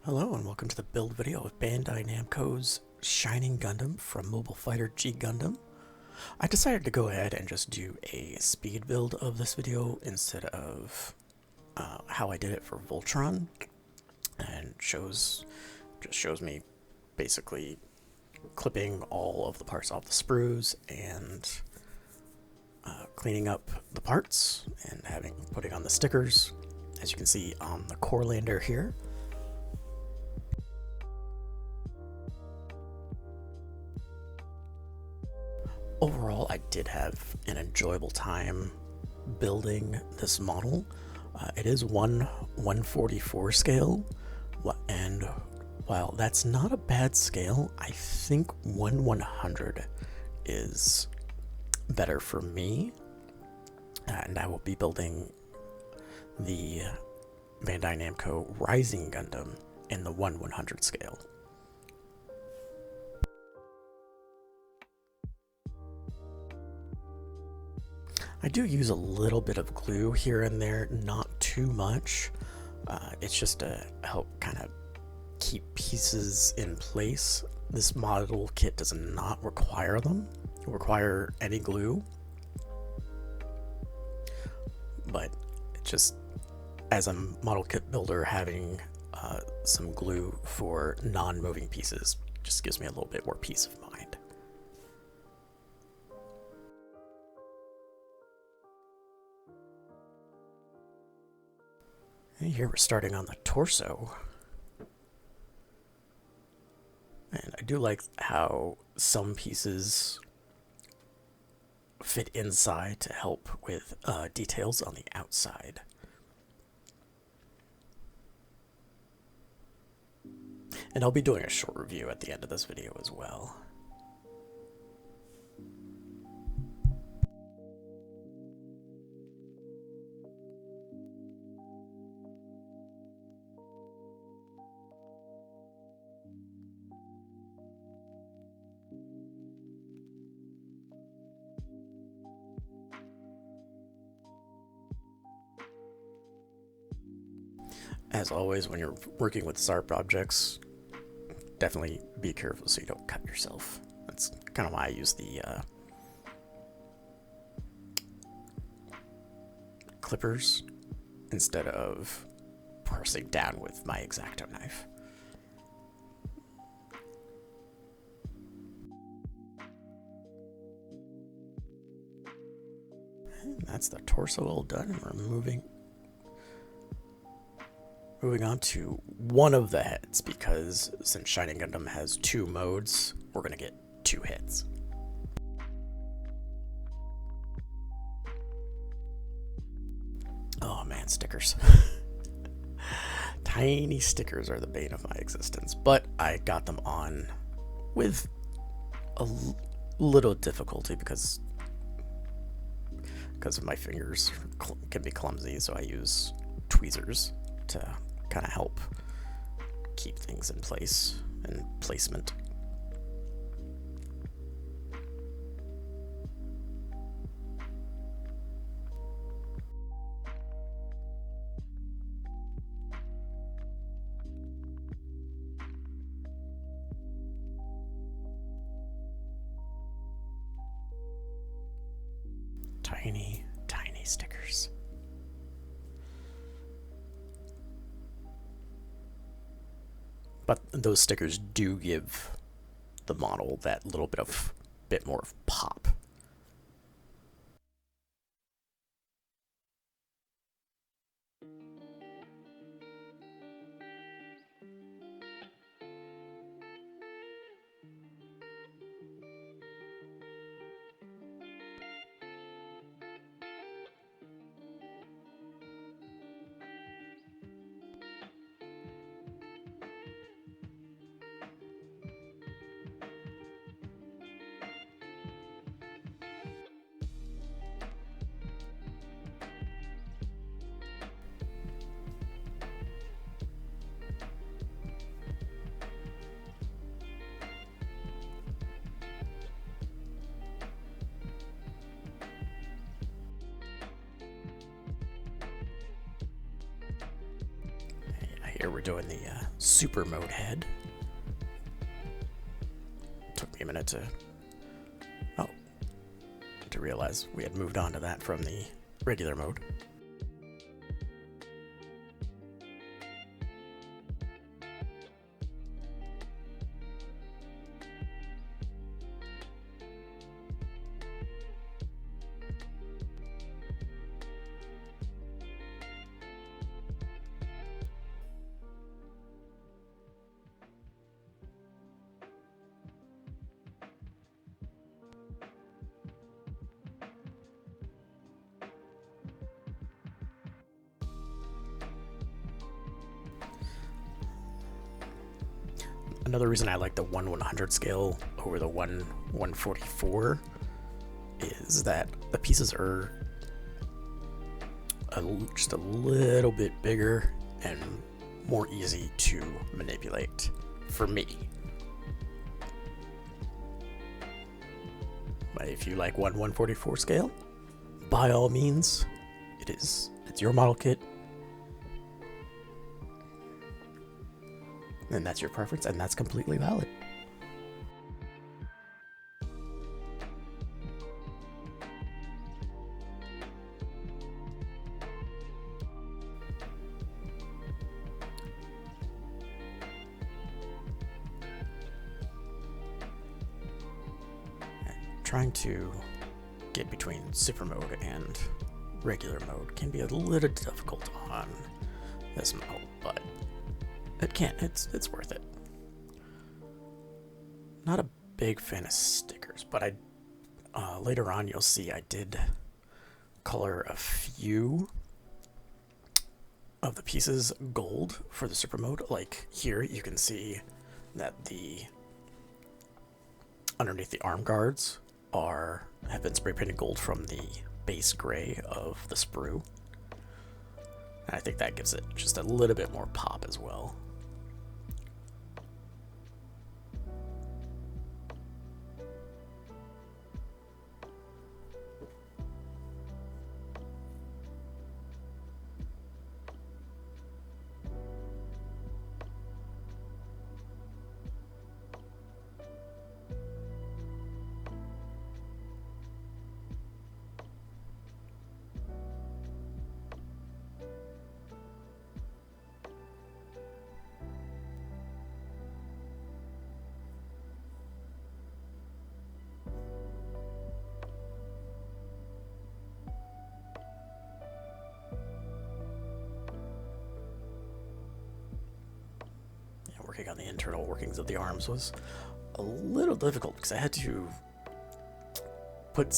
Hello and welcome to the build video of Bandai Namco's Shining Gundam from Mobile Fighter G Gundam. I decided to go ahead and just do a speed build of this video instead of how I did it for Voltron, and just shows me basically clipping all of the parts off the sprues and cleaning up the parts and putting on the stickers, as you can see on the core lander here. Overall, I did have an enjoyable time building this model. It is 1/144 scale, and while that's not a bad scale, I think 1/100 is better for me, and I will be building the Bandai Namco Rising Gundam in the 1/100 scale. I do use a little bit of glue here and there, not too much. It's just to help kind of keep pieces in place. This model kit does not require any glue, but it just, as a model kit builder, having some glue for non-moving pieces just gives me a little bit more peace of mind. And here we're starting on the torso. And I do like how some pieces fit inside to help with details on the outside. And I'll be doing a short review at the end of this video as well. As always, when you're working with sharp objects, definitely be careful so you don't cut yourself. That's kind of why I use the clippers instead of pressing down with my X-Acto knife. And that's the torso all done. We're moving on to one of the heads, because since Shining Gundam has 2 modes, we're gonna get 2 hits. Oh man, stickers. Tiny stickers are the bane of my existence, but I got them on with a little difficulty because of my fingers can be clumsy, so I use tweezers to kind of help keep things in place and placement. Tiny, tiny stickers. But those stickers do give the model that little bit more of pop. Here we're doing the super mode head. Took me a minute to realize we had moved on to that from the regular mode. Another reason I like the 1/100 scale over the 1/144 is that the pieces are just a little bit bigger and more easy to manipulate for me. But if you like 1/144 scale, by all means, it's your model kit. And that's your preference, and that's completely valid. Trying to get between super mode and regular mode can be a little difficult on this model, but it's worth it. Not a big fan of stickers, but later on you'll see I did color a few of the pieces gold for the super mode. Like here you can see that underneath the arm guards have been spray painted gold from the base gray of the sprue. And I think that gives it just a little bit more pop as well. Working on the internal workings of the arms was a little difficult because I had to put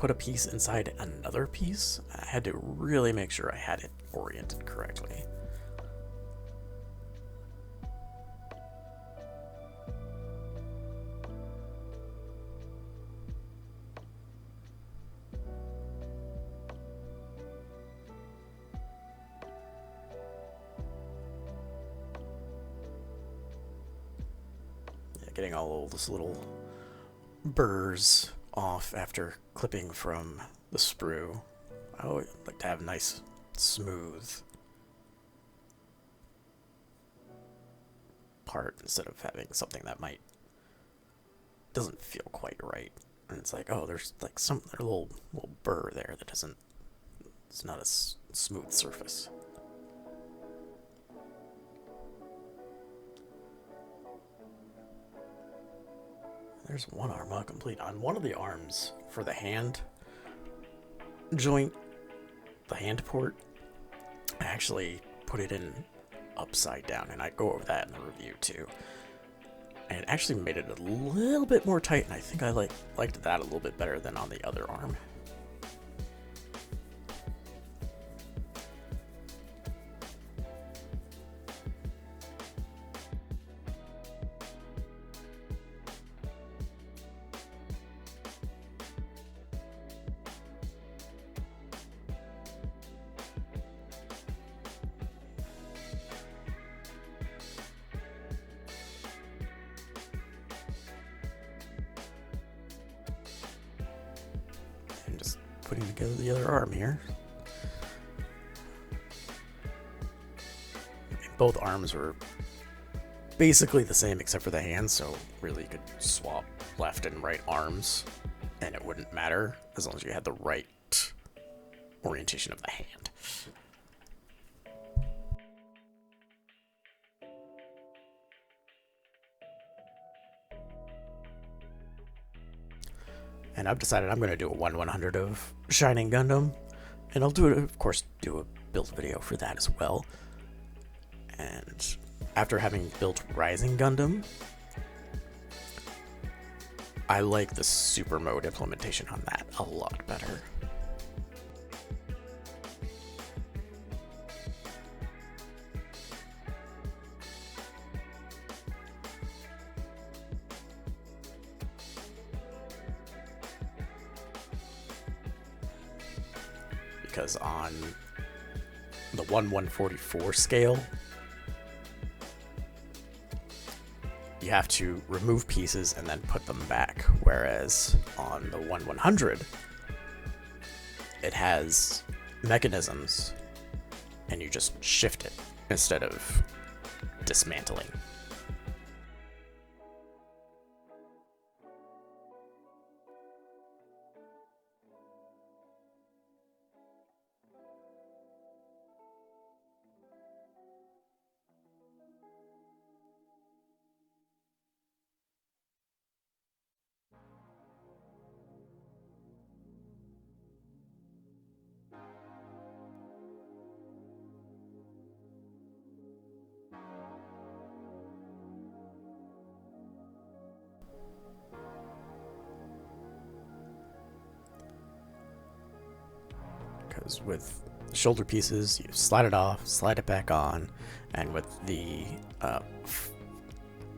a piece inside another piece. I had to really make sure I had it oriented correctly. Getting all those little burrs off after clipping from the sprue. I always like to have nice, smooth part instead of having something that doesn't feel quite right. And it's like, oh, there's like a little burr there that it's not a smooth surface. There's one arm not complete. On one of the arms for the hand joint, the hand port, I actually put it in upside down, and I go over that in the review too. And it actually made it a little bit more tight, and I think I liked that a little bit better than on the other arm. Putting together the other arm here. both arms were basically the same except for the hands, so really you could swap left and right arms and it wouldn't matter as long as you had the right orientation of the hand. And I've decided I'm going to do a 1/100 of Shining Gundam, and I'll do it, of course, do a build video for that as well. And after having built Rising Gundam, I like the super mode implementation on that a lot better. Because on the 1/144 scale, you have to remove pieces and then put them back, whereas on the 1/100, it has mechanisms and you just shift it instead of dismantling. Because with shoulder pieces, you slide it off, slide it back on, and with the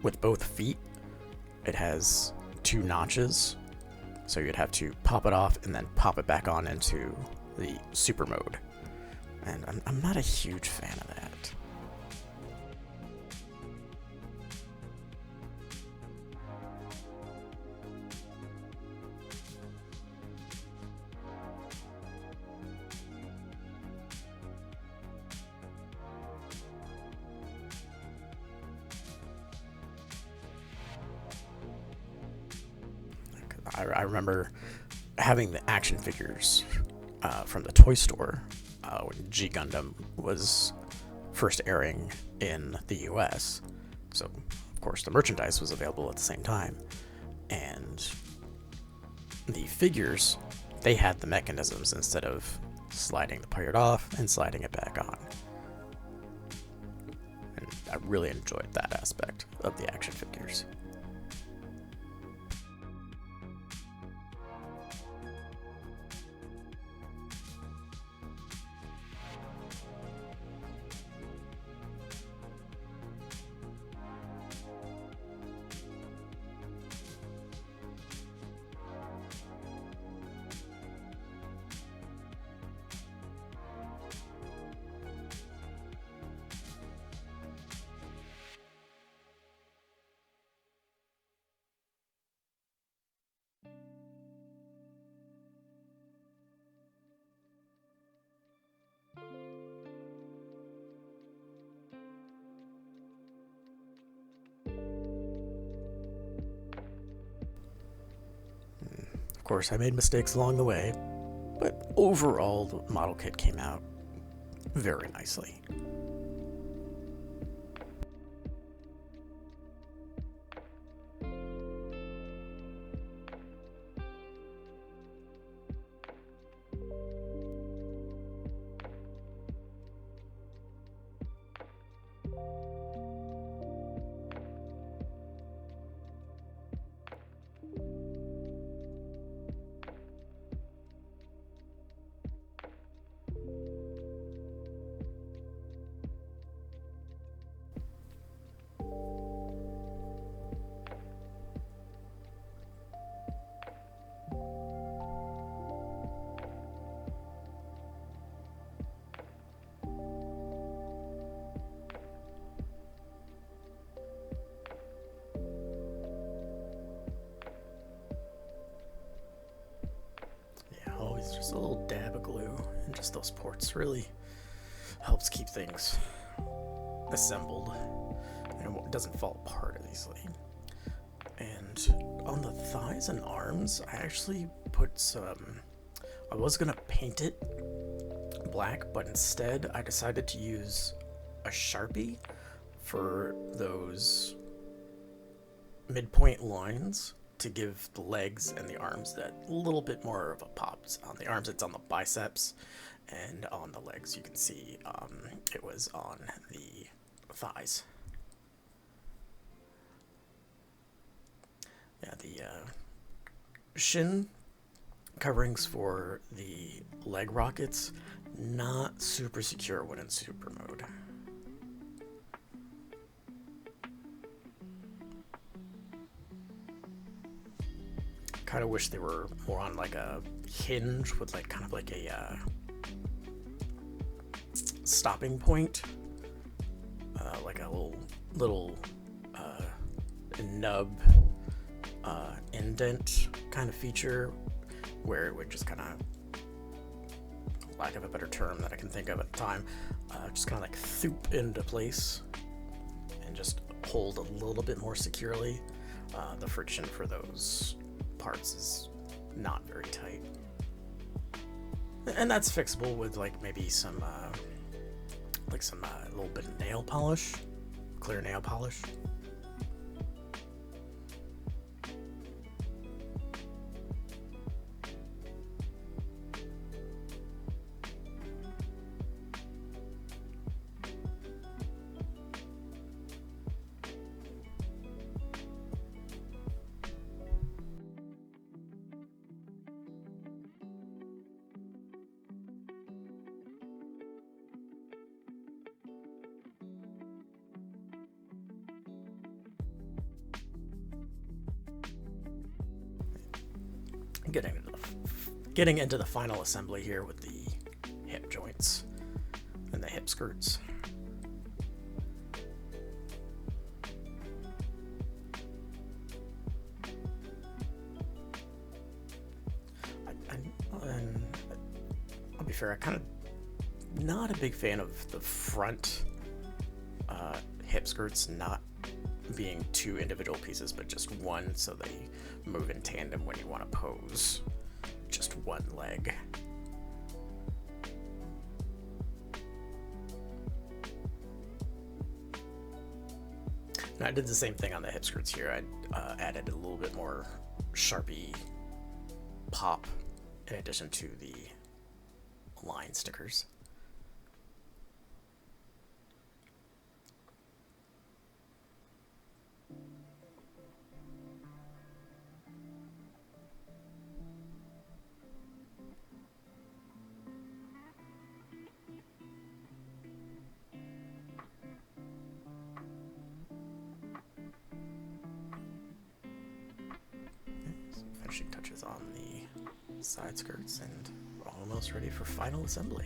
with both feet, it has 2 notches, so you'd have to pop it off and then pop it back on into the super mode. And I'm not a huge fan of that. I remember having the action figures from the toy store when G Gundam was first airing in the US. So, of course, the merchandise was available at the same time. And the figures, they had the mechanisms instead of sliding the part off and sliding it back on. And I really enjoyed that aspect of the action figures. Of course, I made mistakes along the way, but overall, the model kit came out very nicely. Always just a little dab of glue and just those ports really helps keep things assembled, and it doesn't fall apart easily. And on the thighs and arms, I actually put some, I was gonna paint it black, but instead I decided to use a Sharpie for those midpoint lines to give the legs and the arms that little bit more of a pop. On the arms, it's on the biceps, and on the legs, you can see it was on the thighs. Yeah, the shin coverings for the leg rockets, not super secure when in super mode. Kind of wish they were more on like a hinge with like kind of like a stopping point, like a little nub indent kind of feature, where it would just kind of, lack of a better term that I can think of at the time, just kind of like thoop into place and just hold a little bit more securely. The friction for those parts is not very tight, and that's fixable with like maybe some little bit of nail polish, clear nail polish. Getting into the final assembly here with the hip joints and the hip skirts. And I'll be fair, I kind of not a big fan of the front hip skirts not being two individual pieces, but just one, so they move in tandem when you want to pose just one leg. And I did the same thing on the hip skirts here. I added a little bit more Sharpie pop in addition to the line stickers. Finishing touches on the side skirts and almost ready for final assembly.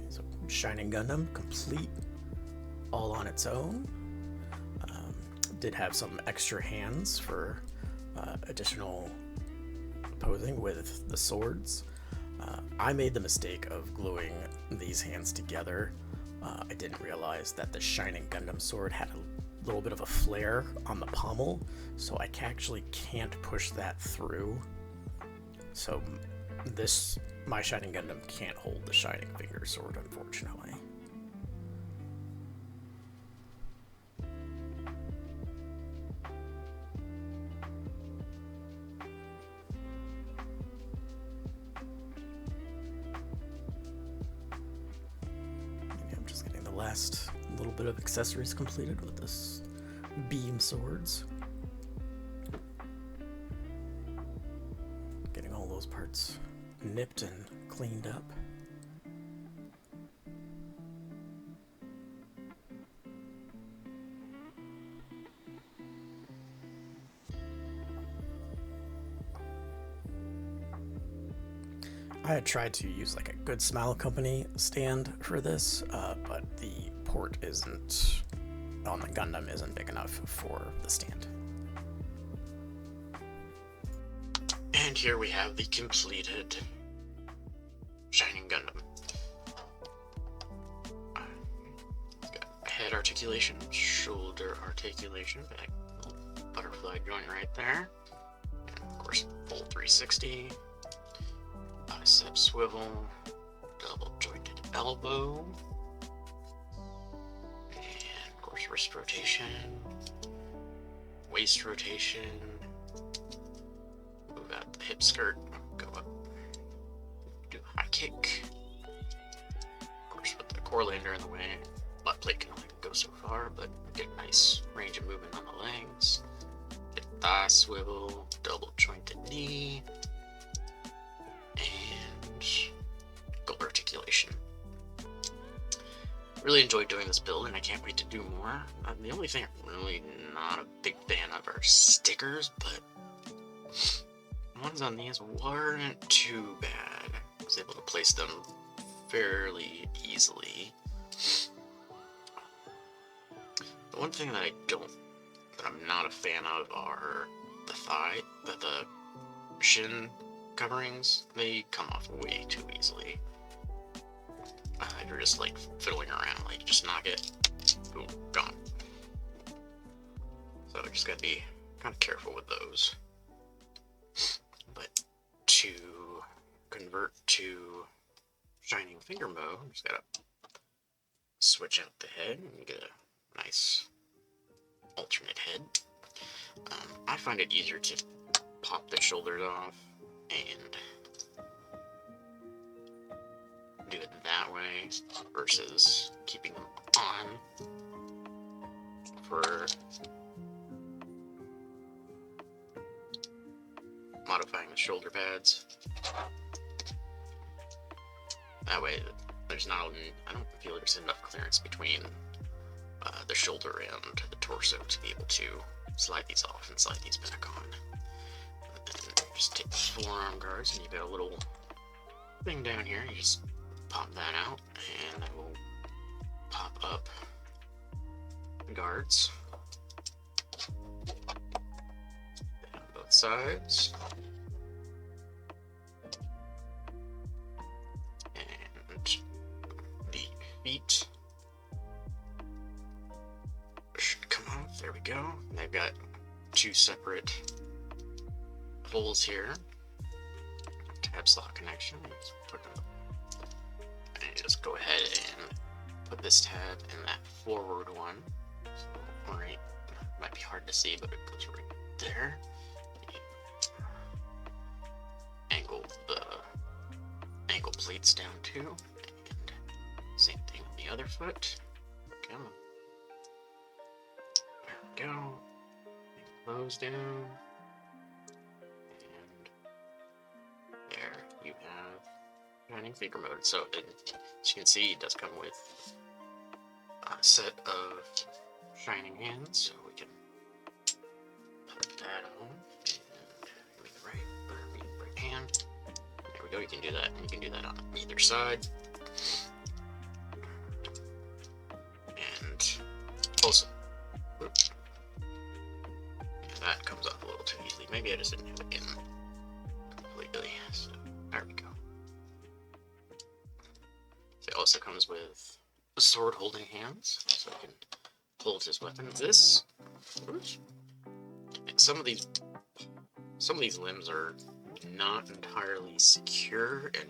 So Shining Gundam complete all on its own. Did have some extra hands for additional posing with the swords. I made the mistake of gluing these hands together. I didn't realize that the Shining Gundam sword had a little bit of a flare on the pommel, so I actually can't push that through. So my Shining Gundam can't hold the Shining Finger sword, unfortunately. Last little bit of accessories completed with this beam swords. Getting all those parts nipped and cleaned up. I had tried to use like a Good Smile Company stand for this, but the port isn't on the Gundam isn't big enough for the stand. And here we have the completed Shining Gundam. Got head articulation, shoulder articulation, back butterfly joint right there, and of course full 360. Bicep swivel, double jointed elbow, and of course wrist rotation, waist rotation, move out the hip skirt, go up, do a high kick, of course with the core lander in the way, butt plate can only go so far, but get nice range of movement on the legs, get thigh swivel, double jointed knee, gold articulation. Really enjoyed doing this build and I can't wait to do more. The only thing I'm really not a big fan of are stickers, but the ones on these weren't too bad. I was able to place them fairly easily. The one thing that I'm not a fan of are the shin coverings. They come off way too easily. You're just like fiddling around, like you just knock it, boom, gone. So you just gotta be kind of careful with those. But to convert to Shining Finger mode, you just gotta switch out the head and you get a nice alternate head. I find it easier to pop the shoulders off and do it that way versus keeping them on for modifying the shoulder pads. That way there's not, I don't feel there's enough clearance between the shoulder and the torso to be able to slide these off and slide these back on. Just take the forearm guards and you got a little thing down here. You just pop that out and it will pop up the guards on both sides. And the feet should come off. There we go. And they've got two separate holes here, tab slot connection. Just put them, and just go ahead and put this tab in that forward one. So, right, might be hard to see, but it goes right there. Angle the ankle pleats down too, and same thing with the other foot. Come on. There we go. Those down. You have Shining Finger mode. So as you can see, it does come with a set of shining hands, so we can put that on and with the right hand. There we go. You can do that, and you can do that on either side. And also, oops, that comes off a little too easily. Maybe I just didn't have it in completely. So there we go. So it also comes with sword holding hands, so I can hold his weapon. This, oops, some of these limbs are not entirely secure and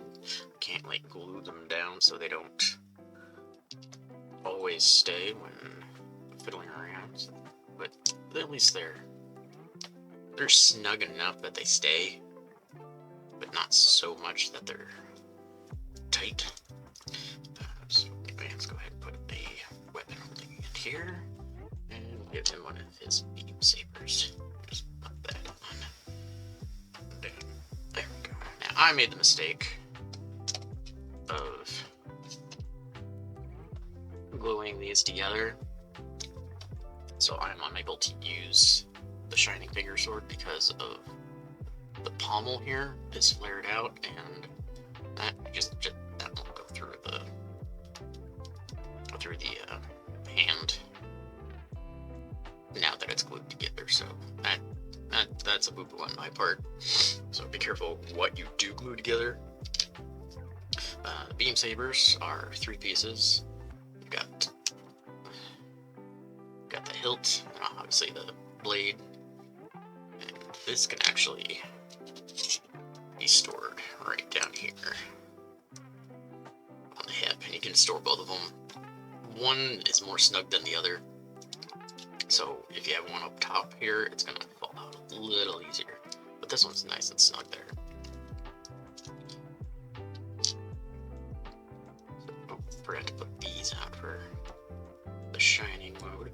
can't like glue them down so they don't always stay when fiddling around. But at least they're snug enough that they stay, but not so much that they're tight. So let's go ahead and put a weapon holding hand here, and give him one of his beam sabers. Just put that on. There we go. Now I made the mistake of gluing these together, so I'm unable to use the Shining Finger sword because of the pommel here is flared out, and That that won't go through the hand now that it's glued together. So that's a boo-boo on my part. So be careful what you do glue together. The beam sabers are 3 pieces. You've got the hilt, and obviously the blade, and this can actually be stored right down here on the hip, and you can store both of them. One is more snug than the other, so if you have one up top here, it's gonna fall out a little easier, but this one's nice and snug there. Oh, forgot to put these out for the shining mode.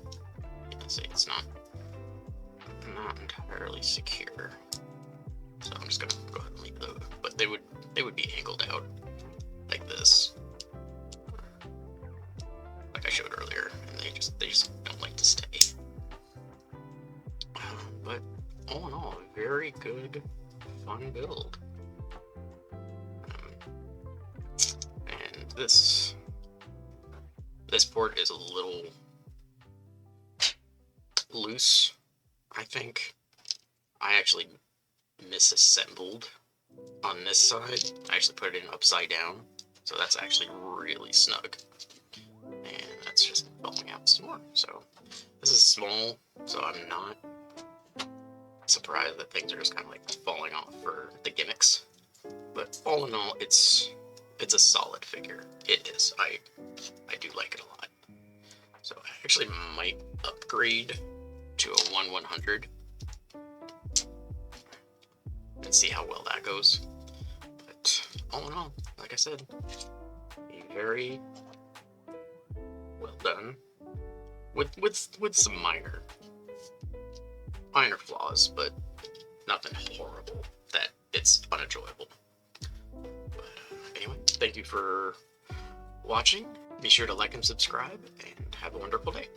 You can see it's not entirely secure, so I'm just gonna go ahead and leave those. But they would be angled out like this, like I showed earlier, and they just don't like to stay. But all in all, a very good, fun build. And this port is a little loose, I think. I actually misassembled on this side. I actually put it in upside down, so that's actually really snug. And that's just falling out some more. So this is small, so I'm not surprised that things are just kind of like falling off for the gimmicks. But all in all, it's a solid figure. It is. I do like it a lot. So I actually might upgrade to a 1/100 and see how well that goes. But all in all, like I said, very well done, with some minor flaws, but nothing horrible that it's unenjoyable. But anyway, thank you for watching. Be sure to like and subscribe, and have a wonderful day.